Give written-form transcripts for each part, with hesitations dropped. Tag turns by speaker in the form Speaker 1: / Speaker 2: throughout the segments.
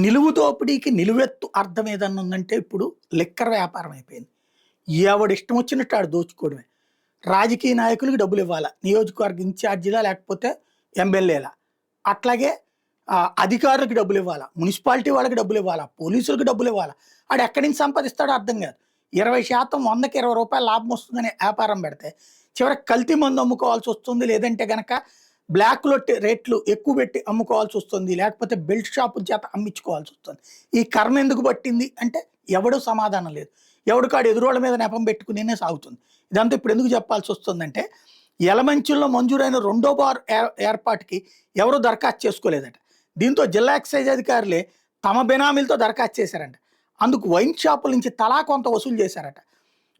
Speaker 1: నిలువు దోపిడీకి నిలువెత్తు అర్థం ఏదన్నా ఉందంటే ఇప్పుడు లిక్కర్ వ్యాపారం అయిపోయింది. ఎవడిష్టం వచ్చినట్టు ఆడు దోచుకోవడమే. రాజకీయ నాయకులకు డబ్బులివ్వాలా. నియోజకవర్గ ఇన్ఛార్జీలా లేకపోతే ఎమ్మెల్యేలా. అట్లాగే అధికారులకు డబ్బులివ్వాలా. మున్సిపాలిటీ వాళ్ళకి డబ్బులివ్వాలా. పోలీసులకు డబ్బులివ్వాలా. ఆడు ఎక్కడి నుంచి సంపాదిస్తాడో అర్థం కాదు. 20% 100కి రూ. 20 లాభం వస్తుందని వ్యాపారం పెడితే చివరికి కల్తీ మందు అమ్ముకోవాల్సి వస్తుంది. లేదంటే గనక బ్లాక్‌లో రేట్లు ఎక్కువ పెట్టి అమ్ముకోవాల్సి వస్తుంది. లేకపోతే బెల్ట్ షాపుల చేత అమ్మించుకోవాల్సి వస్తుంది. ఈ కర్మ ఎందుకు పట్టింది అంటే ఎవడు సమాధానం లేదు. ఎవడికాడు ఎదురోళ్ళ మీద నెపం పెట్టుకునే సాగుతుంది. ఇదంతా ఇప్పుడు ఎందుకు చెప్పాల్సి వస్తుందంటే యలమంచిలో మంజూరైన రెండో బార్ ఏర్పాటుకి ఎవరు దరఖాస్తు చేసుకోలేదట. దీంతో జిల్లా ఎక్సైజ్ అధికారులే తమ బెనామీలతో దరఖాస్తు చేశారంట. అందుకు వైన్ షాపుల నుంచి తలా కొంత వసూలు చేశారట.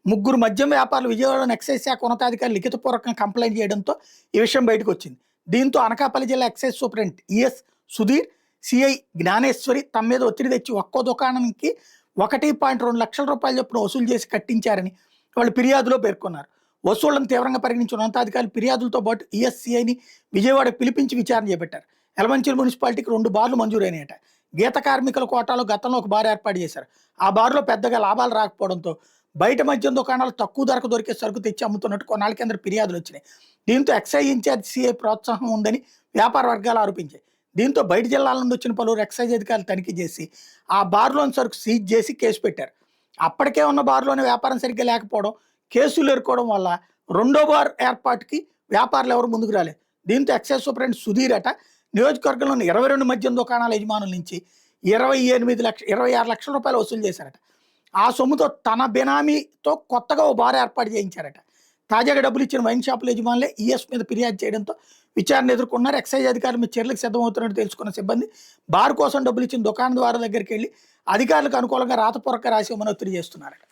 Speaker 1: ముగ్గురు మద్యం వ్యాపారులు విజయవాడలోని ఎక్సైజ్ శాఖ ఉన్నతాధికారులు లిఖితపూర్వకంగా కంప్లైంట్ చేయడంతో ఈ విషయం బయటకు వచ్చింది. దీంతో అనకాపల్లి జిల్లా excise superintendent ES Sudheer, CI Gnaneshwari తమ మీద ఒత్తిడి తెచ్చి ఒక్కో దుకాణానికి 1.2 లక్షల రూపాయల చొప్పున వసూలు చేసి కట్టించారని వాళ్ళు ఫిర్యాదులో పేర్కొన్నారు. వసూళ్లను తీవ్రంగా పరిగణించిన ఉన్నతాధికారులు ఫిర్యాదులతో పాటు ఈఎస్సీఐని విజయవాడ పిలిపించి విచారణ చేపట్టారు. యలమంచిలి మున్సిపాలిటీకి 2 బార్లు మంజూరైనయట. గీత కార్మికుల కోటాలో గతంలో ఒక బార్ ఏర్పాటు చేశారు. ఆ బార్లో పెద్దగా లాభాలు రాకపోవడంతో బయట మద్యం దుకాణాలు తక్కువ ధరకు దొరికే సరుకు తెచ్చి అమ్ముతున్నట్టు కొన్నాళ్ళ కింద ఫిర్యాదులు వచ్చినాయి. దీంతో ఎక్సైజ్ ఇన్ఛార్జ్ సిఐ ప్రోత్సాహం ఉందని వ్యాపార వర్గాలు ఆరోపించాయి. దీంతో బయట జిల్లాల నుండి వచ్చిన పలువురు ఎక్సైజ్ అధికారులు తనిఖీ చేసి ఆ బార్లోని సరుకు సీజ్ చేసి కేసు పెట్టారు. అప్పటికే ఉన్న బార్లోని వ్యాపారం సరిగ్గా లేకపోవడం, కేసులు ఎదుర్కోవడం వల్ల రెండో బార్ ఏర్పాటుకి వ్యాపారులు ఎవరు ముందుకు రాలేదు. దీంతో ఎక్సైజ్ సూపరింటెండెంట్ సుధీర్ అట నియోజకవర్గంలోని 22 మద్యం దుకాణాల యజమానుల నుంచి 26 లక్షల రూపాయలు వసూలు చేశారట. ఆ సొమ్ముతో తన బెనామీతో కొత్తగా ఓ బార్ ఏర్పాటు చేయించారట. తాజాగా డబ్బులు ఇచ్చిన వైన్ షాపుల యజమానులే ఈఎస్ మీద ఫిర్యాదు చేయడంతో విచారణ ఎదుర్కొన్నారు. ఎక్సైజ్ అధికారులు మీ చర్యలకు సిద్ధమవుతున్నట్టు తెలుసుకున్న సిబ్బంది బార్ కోసం డబ్బులు ఇచ్చిన దుకాణం ద్వారా దగ్గరికి వెళ్ళి అధికారులకు అనుకూలంగా రాతపూర్వక రాసి ఇవ్వమని ఒత్తిడి చేస్తున్నారట.